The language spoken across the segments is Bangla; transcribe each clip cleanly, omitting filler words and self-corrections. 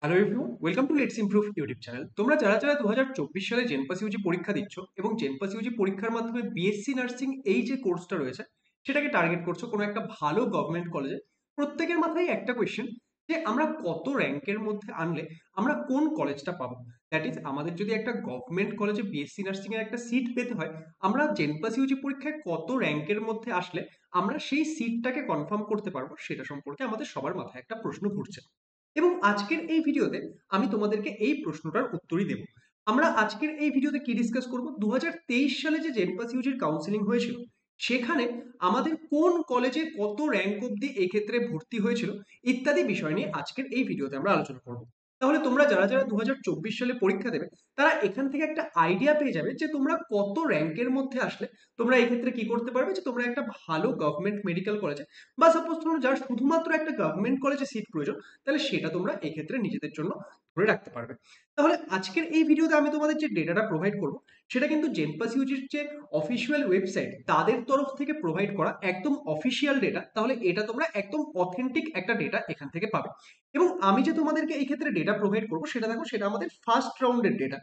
Hello everyone, welcome to let's improve YouTube channel. তোমরা যারা 2024 সালে জেনপাস ইউজি পরীক্ষা দিচ্ছ এবং জেনপাস ইউজি পরীক্ষার মাধ্যমে বিএসসি নার্সিং এই যে কোর্সটা রয়েছে সেটাকে টার্গেট করছো কোনো একটা ভালো গভর্নমেন্ট কলেজে, প্রত্যেকের মাথায় একটা কোয়েশ্চেন যে আমরা কত র্যাঙ্কের মধ্যে আনলে আমরা কোন কলেজটা পাবো। দ্যাট ইজ, আমাদের যদি একটা গভর্নমেন্ট কলেজে বিএসসি নার্সিং এর একটা সিট পেতে হয়, আমরা জেনপাস ইউজি পরীক্ষায় কত র্যাঙ্কের মধ্যে আসলে আমরা সেই সিটটাকে কনফার্ম করতে পারবো, সেটা সম্পর্কে আমাদের সবার মাথায় একটা প্রশ্ন ঘুরছে। এবং আজকের এই ভিডিওতে আমি তোমাদেরকে এই প্রশ্নটার উত্তরই দেব। আমরা আজকের এই ভিডিওতে কি ডিসকাস করব, 2023 সালে যে জেনপাস ইউজির কাউন্সিলিং হয়েছিল সেখানে আমাদের কোন কলেজে কত র্যাঙ্ক অবধি এক্ষেত্রে ভর্তি হয়েছিল ইত্যাদি বিষয় নিয়ে আজকের এই ভিডিওতে আমরা আলোচনা করব। তাহলে তোমরা যারা 2024 সালে পরীক্ষা দেবে তারা এখান থেকে একটা আইডিয়া পেয়ে যাবে যে তোমরা কত র্যাঙ্কের মধ্যে আসলে তোমরা এই ক্ষেত্রে কি করতে পারবে, যে তোমরা একটা ভালো গভর্নমেন্ট মেডিকেল কলেজে বা সাপোজ তোমরা যার শুধুমাত্র একটা গভর্নমেন্ট কলেজে সিট প্রয়োজন, তাহলে সেটা তোমরা এক্ষেত্রে নিজেদের জন্য ধরে রাখতে পারবে। তাহলে আজকের এই ভিডিওতে আমি তোমাদের যে ডেটাটা প্রোভাইড করব সেটা কিন্তু জেনপাস ইউজির যে অফিসিয়াল ওয়েবসাইট তাদের তরফ থেকে প্রোভাইড করা একদম অফিসিয়াল ডেটা। তাহলে এটা তোমরা একদম অথেন্টিক একটা ডেটা এখান থেকে পাবে। এবং আমি যে তোমাদেরকে এই ক্ষেত্রে ডেটা প্রোভাইড করবো সেটা দেখো, সেটা আমাদের ফার্স্ট রাউন্ডের ডেটা।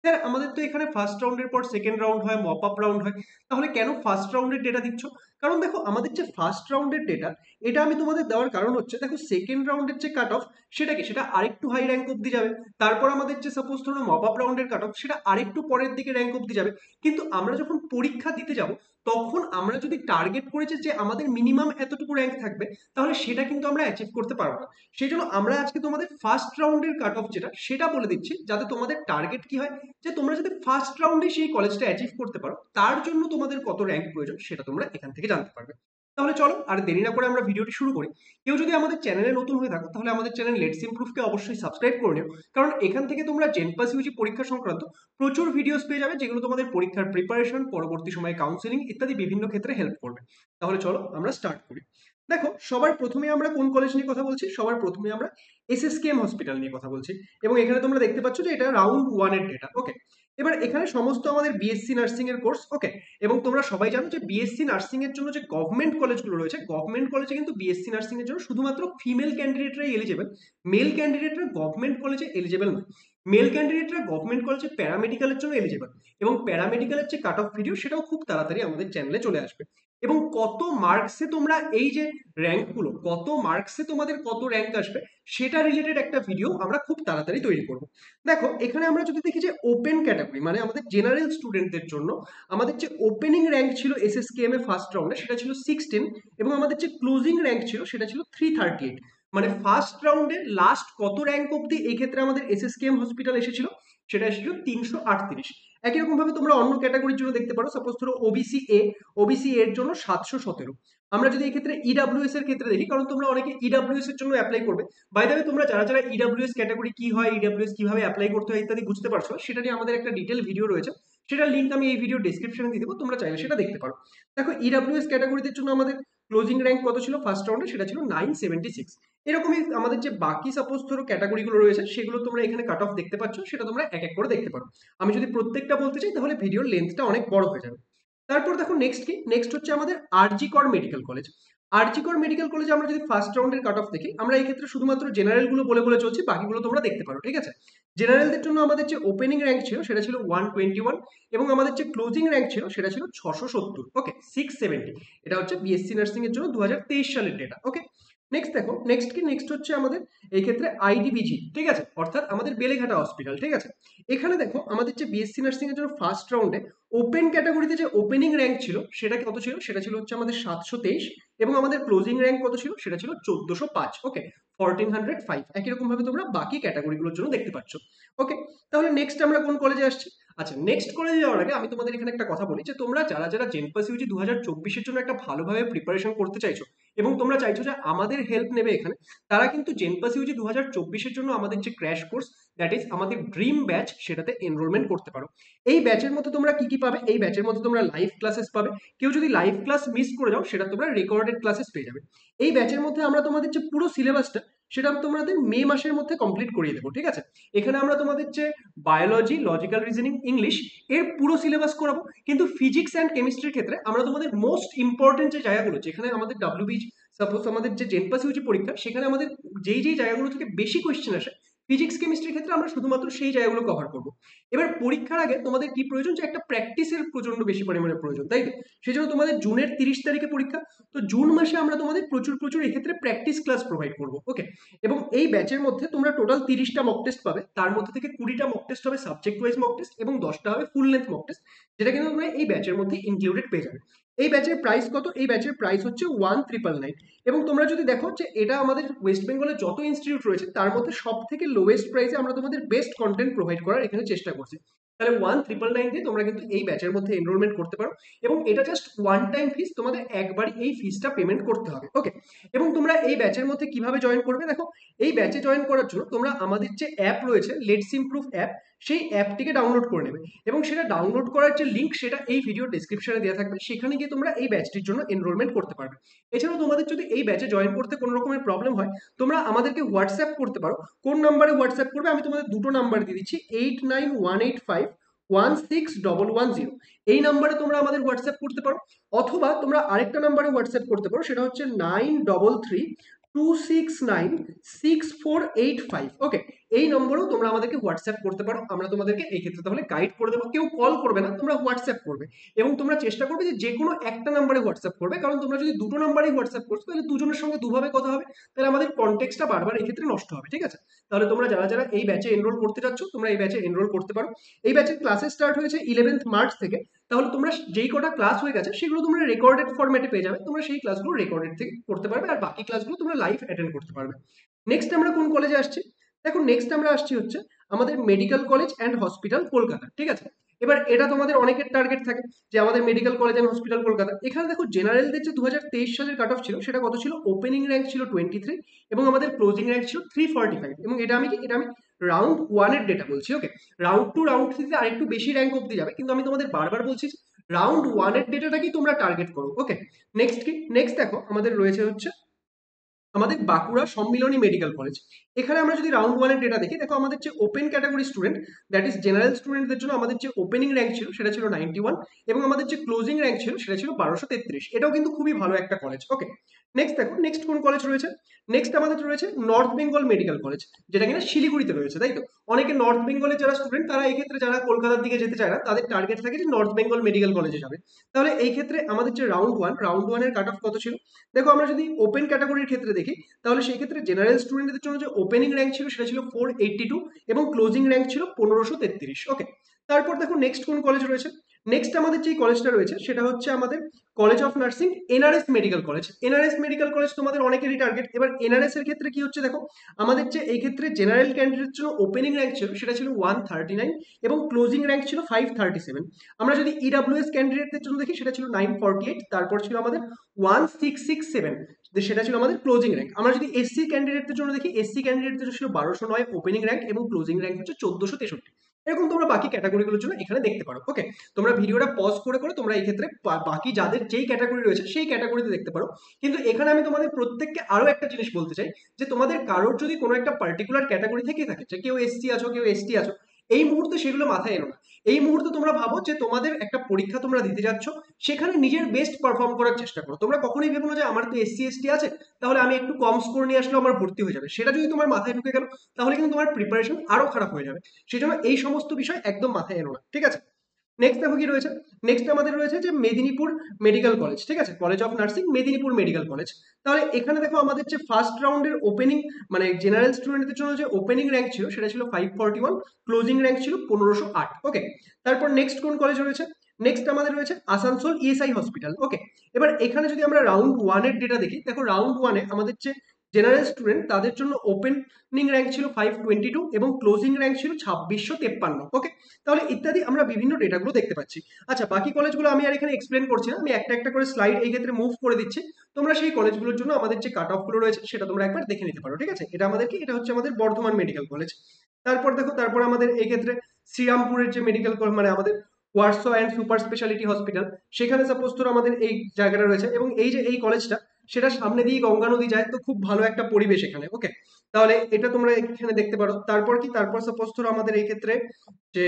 স্যার, আমাদের তো এখানে ফার্স্ট রাউন্ডের পর সেকেন্ড রাউন্ড হয়, মপ আপ রাউন্ড হয়, তাহলে কেন ফার্স্ট রাউন্ডের ডেটা দিচ্ছ? কারণ দেখো, আমাদের যে ফার্স্ট রাউন্ডের ডেটা এটা আমি তোমাদের দেওয়ার কারণ হচ্ছে, দেখো সেকেন্ড রাউন্ডের যে কাট অফ সেটা কি, সেটা আরেকটু হাই র্যাঙ্ক অব্দি যাবে। তারপর আমাদের যে সাপোজ ধরো মপ আপ রাউন্ডের কাট অফ সেটা আরেকটু পরের দিকে র্যাঙ্ক অব্দি যাবে। কিন্তু আমরা যখন পরীক্ষা দিতে যাব তখন আমরা যদি টার্গেট করেছি যে আমাদের মিনিমাম এতটুকু র্যাঙ্ক থাকবে, তাহলে সেটা কিন্তু আমরা অ্যাচিভ করতে পারবো না। সেই জন্য আমরা আজকে তোমাদের ফার্স্ট রাউন্ডের কাট অফ যেটা সেটা বলে দিচ্ছি, যাতে তোমাদের টার্গেট কি হয়, যে তোমরা যদি ফার্স্ট রাউন্ডে সেই কলেজটা অ্যাচিভ করতে পারো তার জন্য তোমাদের কত র্যাঙ্ক প্রয়োজন সেটা তোমরা এখান থেকে জানতে পারবে। তাহলে চলো আর দেরি না করে আমরা ভিডিওটি শুরু করি। কেউ যদি আমাদের চ্যানেলে নতুন হয়ে থাকো তাহলে আমাদের চ্যানেল লেটস ইমপ্রুভকে অবশ্যই সাবস্ক্রাইব করে নিও, কারণ এখান থেকে তোমরা জেনপাস ইউজি পরীক্ষা সংক্রান্ত প্রচুর ভিডিওস পেয়ে যাবে, যেগুলো তোমাদের পরীক্ষার প্রিপারেশন, পরবর্তী সময়ে কাউন্সিলিং ইত্যাদি বিভিন্ন ক্ষেত্রে হেল্প করবে। তাহলে চলো আমরা স্টার্ট করি। দেখো, সবার প্রথমে আমরা কোন কলেজ নিয়ে কথা বলছি, সবার প্রথমে আমরা এসএসকেএম হসপিটাল নিয়ে কথা বলছি। এবং এখানে তোমরা দেখতে পাচ্ছ যে এটা রাউন্ড ওয়ানের ডেটা। ওকে, এবার এখানে সমস্ত আমাদের বিএসসি নার্সিং এর কোর্স। ওকে, এবং তোমরা সবাই জানো যে বিএসসি নার্সিং এর জন্য যে গভর্নমেন্ট কলেজগুলো রয়েছে, গভর্নমেন্ট কলেজে কিন্তু বিএসসি নার্সিং এর জন্য শুধুমাত্র ফিমেল ক্যান্ডিডেটরাই এলিজেবল, মেল ক্যান্ডিডেটরা গভর্নমেন্ট কলেজে এলিজেবল নয়। মেল ক্যান্ডিডেটরা গভর্নমেন্ট কলেজে প্যারামেডিক্যালের জন্য এলিজেবল, এবং প্যারামেডিক্যালের যে কাট অফ ভিডিও সেটাও খুব তাড়াতাড়ি আমাদের চ্যানেলে চলে আসবে। এবং কত মার্কসে তোমরা এই যে র্যাঙ্কগুলো, কত মার্কসে তোমাদের কত র্যাঙ্ক আসবে সেটা রিলেটেড একটা ভিডিও আমরা খুব তাড়াতাড়ি তৈরি করব। দেখো, এখানে আমরা যদি দেখি যে ওপেন ক্যাটাগরি মানে আমাদের জেনারেল স্টুডেন্টদের জন্য আমাদের যে ওপেনিং র্যাঙ্ক ছিল এসএসকেএম এ ফার্স্ট রাউন্ডে সেটা ছিল 16, এবং আমাদের যে ক্লোজিং র্যাঙ্ক ছিল সেটা ছিল 338। মানে ফার্স্ট রাউন্ডে লাস্ট কত র্যাঙ্ক অবধি এই ক্ষেত্রে আমাদের এসএসকেএম হসপিটাল এসেছিল, সেটা এসেছিল 338। একই রকম ভাবে তোমরা অন্য ক্যাটাগরির জন্য দেখতে পারো, সাপোজ ধরো ওবিসি এর জন্য 717। আমরা যদি এই ক্ষেত্রে ইডাব্লিউএস এর ক্ষেত্রে দেখি, কারণ তোমরা অনেকে ইডাব্লিউএস এর জন্য অ্যাপ্লাই করবে। বাই দ্য ওয়ে, তোমরা যারা ইডাব্লিউএস ক্যাটাগরি কি হয়, ইডাব্লিউএস কিভাবে অ্যাপ্লাই করতে হয় ইত্যাদি বুঝতে পারছো, সেটা নিয়ে আমাদের একটা ডিটেল ভিডিও রয়েছে, সেটার লিঙ্ক আমি এই ভিডিও ডেসক্রিপশনে দিয়ে দেবো, তোমরা চাইলে সেটা দেখতে পারো। দেখো, ইডাব্লিউএস ক্যাটাগরিদের জন্য আমাদের ক্লোজিং র্যাঙ্ক কত ছিল ফার্স্ট রাউন্ডে, সেটা ছিল 976। এরকমই আমাদের যে বাকি সাপোজ ধরো ক্যাটাগরিগুলো রয়েছে সেগুলো তোমরা এখানে কাট অফ দেখতে পাচ্ছ, সেটা তোমরা এক এক করে দেখতে পারো। আমি যদি প্রত্যেকটা বলতে চাই তাহলে ভিডিওর লেন্থটা অনেক বড় হয়ে যাবে। তারপর দেখো নেক্সট কি, নেক্সট হচ্ছে আমাদের আরজি কর মেডিকেল কলেজ। আরজি কর মেডিকেল কলেজে আমরা যদি ফার্স্ট রাউন্ডের কাট অফ দেখি, আমরা এই ক্ষেত্রে শুধুমাত্র জেনারেল গুলো বলে বলে চলছি, বাকিগুলো তোমরা দেখতে পারো, ঠিক আছে। জেনারেলদের জন্য আমাদের যে ওপেনিং র্যাঙ্ক ছিল সেটা ছিল 121, এবং আমাদের যে ক্লোজিং র্যাঙ্ক ছিল সেটা ছিল 670। ওকে, 670। এটা হচ্ছে বিএসসি নার্সিং এর জন্য 2023 সালের ডেটা। ওকে, নেক্সট দেখো, নেক্সট কি, নেক্সট হচ্ছে আমাদের এই ক্ষেত্রে আইডিবিজি, ঠিক আছে, অর্থাৎ আমাদের বেলেঘাটা হসপিটাল, ঠিক আছে। এখানে দেখো, আমাদের যে বিএসসি নার্সিং এর জন্য ফার্স্ট রাউন্ডে ওপেন ক্যাটাগরিতে যে ওপেনিং র্যাঙ্ক ছিল সেটা কত ছিল, সেটা ছিল হচ্ছে আমাদের 723, এবং আমাদের ক্লোজিং র্যাঙ্ক কত ছিল, সেটা ছিল 1405। ওকে, 1405। একই রকম ভাবে তোমরা বাকি ক্যাটাগরিগুলোর জন্য দেখতে পাচ্ছ। ওকে, তাহলে নেক্সট আমরা কোন কলেজে আসছি? আচ্ছা, নেক্সট কলেজে যাওয়ার আগে আমি তোমাদের এখানে একটা কথা বলি, যে তোমরা যারা জেনপাস ইউজি 2024-এর জন্য একটা ভালোভাবে প্রিপারেশন করতে চাইছো এবং তোমরা চাইছো যে আমাদের হেল্প নেবে এখানে, তারা কিন্তু জেনপাস ইউজি 2024-এর জন্য আমাদের যে ক্র্যাশ কোর্স, দ্যাট ইজ আমাদের ড্রিম ব্যাচ, সেটাতে এনরোলমেন্ট করতে পারো। এই ব্যাচের মধ্যে তোমরা কি কি পাবে, এই ব্যাচের মধ্যে তোমরা লাইভ ক্লাসেস পাবে। কেউ যদি লাইভ ক্লাস মিস করে যাও সেটা তোমরা রেকর্ডেড ক্লাসেস পেয়ে যাবে। এই ব্যাচের মধ্যে আমরা তোমাদের যে পুরো সিলেবাসটা সেটা তোমাদের মে মাসের মধ্যে কমপ্লিট করিয়ে দেবো, ঠিক আছে। এখানে আমরা তোমাদের যে বায়োলজি, লজিক্যাল রিজনিং, ইংলিশ এর পুরো সিলেবাস করাবো, কিন্তু ফিজিক্স অ্যান্ড কেমিস্ট্রির ক্ষেত্রে আমরা তোমাদের মোস্ট ইম্পর্টেন্ট যে জায়গাগুলো, যেখানে আমাদের ডাব্লিউবি সাপোজ আমাদের যে জেনপাস ইউজি পরীক্ষা, সেখানে আমাদের যেই জায়গাগুলো থেকে বেশি কোয়েশ্চেন আসে ফিজিক্স কেমিস্ট্রির ক্ষেত্রে আমরা শুধুমাত্র সেই জায়গাগুলো কভার করব। এবার পরীক্ষার আগে তোমাদের কি প্রয়োজন, যে একটা প্র্যাকটিসের প্রচন্ড বেশি পরিমাণে প্রয়োজন, তাই তো? সেই জন্য তোমাদের জুনের 30 তারিখে পরীক্ষা। তো জুন মাসে আমরা তোমাদের প্রচুর প্রচুর এক্ষেত্রে প্র্যাকটিস ক্লাস প্রোভাইড করবো, ওকে? এবং এই ব্যাচের মধ্যে তোমরা টোটাল 30টা মক টেস্ট পাবে, তার মধ্যে থেকে 20টা মক টেস্ট হবে সাবজেক্ট ওয়াইজ মক টেস্ট এবং 10টা হবে ফুল লেন্থ মক টেস্ট, যেটা কিন্তু তোমরা এই ব্যাচের মধ্যে ইনক্লুডেড পেয়ে যাবে। এই ব্যাচের প্রাইস কত? এই ব্যাচের প্রাইস হচ্ছে 1999। এবং তোমরা যদি দেখো যে এটা আমাদের ওয়েস্ট বেঙ্গলের যত ইনস্টিটিউট রয়েছে তার মধ্যে সব থেকে লোয়েস্ট প্রাইসে আমরা তোমাদের বেস্ট কন্টেন্ট প্রোভাইড করার এখানে চেষ্টা করছি। তাহলে 1999 দিয়ে তোমরা কিন্তু এই ব্যাচের মধ্যে এনরোলমেন্ট করতে পারো, এবং এটা জাস্ট ওয়ান টাইম ফিস, তোমাদের একবারই এই ফিসটা পেমেন্ট করতে হবে, ওকে? এবং তোমরা এই ব্যাচের মধ্যে কিভাবে জয়েন করবে, দেখো এই ব্যাচে জয়েন করার জন্য তোমরা আমাদের যে অ্যাপ রয়েছে লেটস ইমপ্রুভ অ্যাপ, সেই অ্যাপটিকে ডাউনলোড করে নেবে, এবং সেটা ডাউনলোড করার যে লিঙ্ক সেটা এই ভিডিও ডেসক্রিপশনে দেওয়া থাকবে, সেখানে গিয়ে তোমরা এই ব্যাচটির জন্য এনরোলমেন্ট করতে পারবে। এছাড়াও তোমাদের যদি এই ব্যাচে জয়েন করতে কোনো রকমের প্রবলেম হয়, তোমরা আমাদেরকে হোয়াটসঅ্যাপ করতে পারো। কোন নাম্বারে হোয়াটসঅ্যাপ করবে, আমি তোমাদের দুটো নাম্বার দিয়ে দিচ্ছি, 8918516110। এই নাম্বারে তোমরা আমাদের হোয়াটসঅ্যাপ করতে পারো, অথবা তোমরা আরেকটা নাম্বারে হোয়াটসঅ্যাপ করতে পারো, সেটা হচ্ছে 9332696485, ওকে? এই নম্বরেও তোমরা আমাদেরকে হোয়াটসঅ্যাপ করতে পারো, আমরা তোমাদেরকে এই ক্ষেত্রে তাহলে গাইড করে দেবো। কেউ কল করবে না, তোমরা হোয়াটসঅ্যাপ করবে, এবং তোমরা চেষ্টা করবে যে যে কোনো একটা নাম্বারে হোয়াটসঅ্যাপ করবে, কারণ তোমরা যদি দুটো নাম্বারে হোয়াটসঅ্যাপ করছো তাহলে দুজনের সঙ্গে দুভাবে কথা হবে, তাহলে আমাদের কনটেক্সটটা বারবার এই ক্ষেত্রে নষ্ট হবে, ঠিক আছে? তাহলে তোমরা যারা যারা এই ব্যাচে এনরোল করতে যাচ্ছ, তোমরা এই ব্যাচে এনরোল করতে পারো। এই ব্যাচের ক্লাসেস স্টার্ট হয়েছে 11th মার্চ থেকে। তাহলে তোমরা যেই কটা ক্লাস হয়ে গেছে সেগুলো তোমরা রেকর্ডেড ফরম্যাটে পেয়ে যাবে, তোমরা সেই ক্লাসগুলো রেকর্ডেড থেকে করতে পারবে, আর বাকি ক্লাসগুলো তোমরা লাইভ অ্যাটেন্ড করতে পারবে। নেক্সট আমরা কোন কলেজে আসছি, দেখো নেক্সট আমরা আসছি হচ্ছে আমাদের medical college and hospital Kolkata, ঠিক আছে? এবার এটা তোমাদের অনেকের টার্গেট থাকে যে আমাদের medical college and hospital Kolkata. এখানে দেখো জেনারেলদের যে 2023 সালের কাট অফ ছিল সেটা কত ছিল, ওপেনিং র্যাঙ্ক ছিল 23 এবং আমাদের ক্লোজিং র্যাঙ্ক ছিল 345। এবং এটা আমি রাউন্ড ওয়ানের ডেটা বলছি, ওকে? রাউন্ড টু রাউন্ড থ্রিতে আরেকটু বেশি র্যাঙ্ক অব্দি যাবে, কিন্তু আমি তোমাদের বারবার বলছি রাউন্ড ওয়ানের ডেটাটাকেই তোমরা টার্গেট করো, ওকে? নেক্সট কি, নেক্সট দেখো আমাদের রয়েছে হচ্ছে আমাদের বাঁকুড়া সম্মিলনী মেডিকেল কলেজ। এখানে আমরা যদি রাউন্ড ওয়ানের ডেটা দেখি, দেখো আমাদের যে open category student, that is general স্টুডেন্টদের জন্য আমাদের যে ওপেনিং র্যাঙ্ক ছিল সেটা ছিল 91, এবং আমাদের যে ক্লোজিং র্যাঙ্ক ছিল সেটা ছিল 1233। এটাও কিন্তু খুবই ভালো একটা কলেজ, ওকে? নেক্সট দেখো নেক্সট কোন কলেজ রয়েছে, নেক্সট আমাদের রয়েছে নর্থ বেঙ্গল মেডিকেল কলেজ, যেটা কিনা শিলিগুড়িতে রয়েছে, তাই তো? অনেকে নর্থ বেঙ্গলের যারা স্টুডেন্ট তারা এই ক্ষেত্রে যারা কলকাতার দিকে যেতে চায় না, তাদের টার্গেট থাকে যে নর্থ বেঙ্গল মেডিকেল কলেজে যাবে। তাহলে এই ক্ষেত্রে আমাদের যে রাউন্ড ওয়ানের কাট অফ কত ছিল, দেখো আমরা যদি ওপেন ক্যাটাগরির ক্ষেত্রে দেখি, তাহলে সেই ক্ষেত্রে জেনারেল স্টুডেন্টদের জন্য যে ওপেনিং র্যাঙ্ক ছিল সেটা ছিল 482 এবং ক্লোজিং র্যাঙ্ক ছিল 1533, ওকে? তারপর দেখো নেক্সট কোন কলেজ রয়েছে, নেক্সট আমাদের যে কলেজটা রয়েছে সেটা হচ্ছে আমাদের college of nursing NRS medical college. NRS medical college তোমাদের অনেকেরই টার্গেট। এবার এনআরএস এর ক্ষেত্রে কি হচ্ছে, দেখো আমাদের যে এই ক্ষেত্রে জেনারেল ক্যান্ডিডেটের জন্য ওপেনিং র্যাঙ্ক ছিল সেটা ছিল 139 এবং ক্লোজিং র্যাঙ্ক ছিল 537। আমরা যদি ইডব্লিউএস ক্যান্ডিডেটদের জন্য দেখি সেটা ছিল 948, তারপর ছিল আমাদের 1667, সেটা ছিল আমাদের ক্লোজিং র্যাঙ্ক। আমরা যদি এসসি ক্যান্ডিডেটদের জন্য দেখি, এসসি ক্যান্ডিডেটদের জন্য ছিল 1209 ওপেনিং র্যাঙ্ক এবং ক্লোজিং র্যাঙ্ক হচ্ছে 1463। এরকম তোমরা বাকি ক্যাটাগরিগুলোর জন্য এখানে দেখতে পারো, ওকে? তোমরা ভিডিওটা পজ করে করে তোমরা এই ক্ষেত্রে বাকি যাদের যেই ক্যাটাগরি রয়েছে সেই ক্যাটাগরিতে দেখতে পারো। কিন্তু এখানে আমি তোমাদের প্রত্যেককে আরো একটা জিনিস বলতে চাই, যে তোমাদের কারোর যদি কোনো একটা পার্টিকুলার ক্যাটাগরি থেকে থাকে, যে কেউ এসসি আছো কেউ এসটি আছো, এই মুহূর্তে সেগুলো মাথায় এনো না। এই মুহূর্তে তোমরা ভাবো যে তোমাদের একটা পরীক্ষা তোমরা দিতে যাচ্ছ, সেখানে নিজের বেস্ট পারফর্ম করার চেষ্টা করো। তোমরা কখনোই ভেবো না যে আমার তো এসসি এসটি আছে, তাহলে আমি একটু কম স্কোর নিয়ে আসলেও আমার ভর্তি হয়ে যাবে। সেটা যদি তোমার মাথায় ঢুকে গেল, তাহলে কিন্তু তোমার প্রিপারেশন আরো খারাপ হয়ে যাবে। সেজন্য এই সমস্ত বিষয় একদম মাথায় এনো না, ঠিক আছে? নেক্সট দেখো কি রয়েছে, নেক্সট আমাদের রয়েছে যে মেদিনীপুর মেডিকেল কলেজ, ঠিক আছে? College of nursing Medinipur medical college. তাহলে এখানে দেখো আমাদের যে ফার্স্ট রাউন্ডের ওপেনিং মানে জেনারেল স্টুডেন্টদের জন্য যে ওপেনিং র্যাঙ্ক ছিল সেটা ছিল 541, ক্লোজিং র্যাঙ্ক ছিল 1508, ওকে? তারপর নেক্সট কোন কলেজ রয়েছে, নেক্সট আমাদের রয়েছে আসানসোল ইএসআই হসপিটাল, ওকে? এবার এখানে যদি আমরা রাউন্ড ওয়ানের ডেটা দেখি, দেখো রাউন্ড ওয়ানে আমাদের যে জেনারেল স্টুডেন্ট তাদের জন্য ওপেনিং র্যাঙ্ক ছিল 522 এবং ক্লোজিং র্যাঙ্ক ছিল 2653, ওকে? তাহলে ইত্যাদি আমরা বিভিন্ন ডেটাগুলো দেখতে পাচ্ছি। আচ্ছা, বাকি কলেজগুলো আমি আর এখানে এক্সপ্লেন করছি না, আমি একটা একটা করে স্লাইড এই ক্ষেত্রে মুভ করে দিচ্ছি। তোমরা সেই কলেজগুলোর জন্য আমাদের যে কাট অফ গুলো রয়েছে সেটা তোমরা একবার দেখে নিতে পারো, ঠিক আছে? এটা আমাদের কি, এটা হচ্ছে আমাদের বর্ধমান মেডিকেল কলেজ। তারপর দেখো, তারপর আমাদের এই ক্ষেত্রে শ্রীরামপুরের যে মেডিকেল মানে আমাদের Warsaw and super speciality hospital, সেখানে সাপোজ ধরো আমাদের এই জায়গাটা রয়েছে, এবং এই যে এই কলেজটা সেটা সামনে দিয়ে গঙ্গা নদী যায়, তো খুব ভালো একটা পরিবেশ এখানে, ওকে? তাহলে এটা তোমরা এখানে দেখতে পারো। তারপর কি, তারপর সাপোজ ধরো আমাদের এই ক্ষেত্রে যে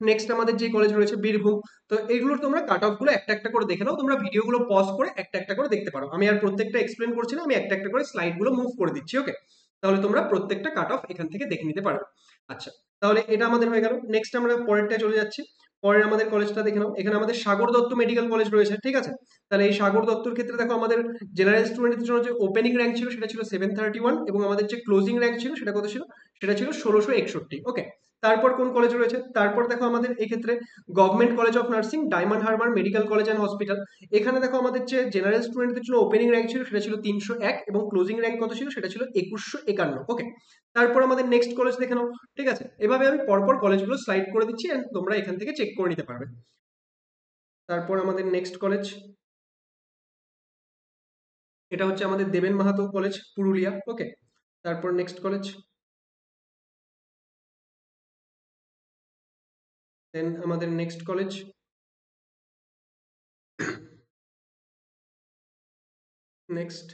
নেক্সট আমাদের যে কলেজ রয়েছে বীরভূম। তো এইগুলোর তোমরা কাট অফ গুলো একটা একটা করে দেখে নাও, তোমরা ভিডিওগুলো পজ করে একটা একটা করে দেখতে পারো। আমি আর প্রত্যেকটা এক্সপ্লেন করছি না, আমি একটা একটা করে স্লাইড গুলো মুভ করে দিচ্ছি, ওকে? তাহলে তোমরা প্রত্যেকটা কাট অফ এখান থেকে দেখে নিতে পারবে। আচ্ছা, তাহলে এটা আমাদের হয়ে গেল। নেক্সট আমরা পরেরটা চলে যাচ্ছি। পরের আমাদের কলেজটা দেখে নাও। এখানে আমাদের সাগর দত্ত মেডিকেল কলেজ রয়েছে, ঠিক আছে। তাহলে এই সাগর দত্তর ক্ষেত্রে দেখো আমাদের জেনারেল স্টুডেন্টদের জন্য যে ওপেনিং র্যাঙ্ক ছিল সেটা ছিল 731, এবং আমাদের যে ক্লোজিং র্যাঙ্ক ছিল সেটা কত ছিল, সেটা ছিল 1661। ওকে, তারপর কোন কলেজ রয়েছে, তারপর দেখো আমাদের এক্ষেত্রে government college of nursing, diamond Harbour medical college and hospital. এখানে দেখো আমাদের যে জেনারেল স্টুডেন্টদের জন্য ওপেনিং র্যাঙ্ক ছিল সেটা ছিল 301, এবং ক্লোজিং র্যাঙ্ক কত ছিল, সেটা ছিল 2151। ওকে, তারপর আমাদের নেক্সট কলেজ দেখে নাও, ঠিক আছে। এভাবে আমি পরপর কলেজগুলো স্লাইড করে দিচ্ছি এন্ড তোমরা এখান থেকে চেক করে নিতে পারবে। তারপর আমাদের নেক্সট কলেজ, এটা হচ্ছে আমাদের দেবেন মাহাতো কলেজ, পুরুলিয়া। ওকে, তারপর নেক্সট কলেজ, দেন আমাদের next college, next.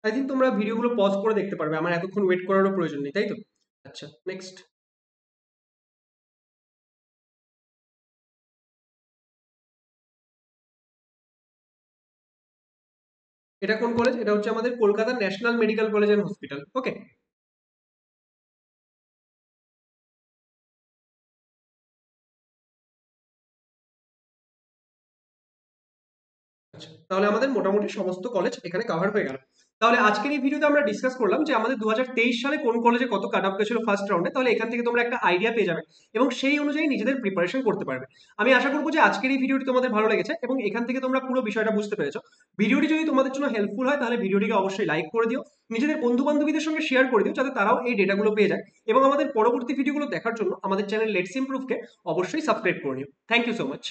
I think তোমরা ভিডিওগুলো পজ করে দেখতে পারবে, আমার এতক্ষণ ওয়েট করারও প্রয়োজন নেই, তাই তো? আচ্ছা, নেক্সট। এটা কোন কলেজ? এটা হচ্ছে আমাদের Kolkata national medical college and hospital. Okay, আচ্ছা, তাহলে আমাদের মোটামুটি সমস্ত কলেজ এখানে কভার হয়ে গেল। তাহলে আজকের এই ভিডিওতে আমরা ডিসকাস করলাম যে আমাদের 2023 সালে কোন কলেজে কত কাট অফ গেছিল ফার্স্ট রাউন্ডে। তাহলে এখান থেকে তোমরা একটা আইডিয়া পেয়ে যাবে এবং সেই অনুযায়ী নিজেদের প্রিপারেশন করতে পারবে। আমি আশা করবো যে আজকের এই ভিডিওটি তোমাদের ভালো লেগেছে এবং এখান থেকে তোমরা পুরো বিষয়টা বুঝতে পেরেছো। ভিডিওটি যদি তোমাদের জন্য হেল্পফুল হয় তাহলে ভিডিওটিকে অবশ্যই লাইক করে দিও, নিজেদের বন্ধু বান্ধবীদের সঙ্গে শেয়ার করে দিও যাতে তারাও এই ডেটাগুলো পেয়ে যায়, এবং আমাদের পরবর্তী ভিডিওগুলো দেখার জন্য আমাদের চ্যানেল লেটস ইমপ্রুভকে অবশ্যই সাবস্ক্রাইব করে নিও। Thank you so much.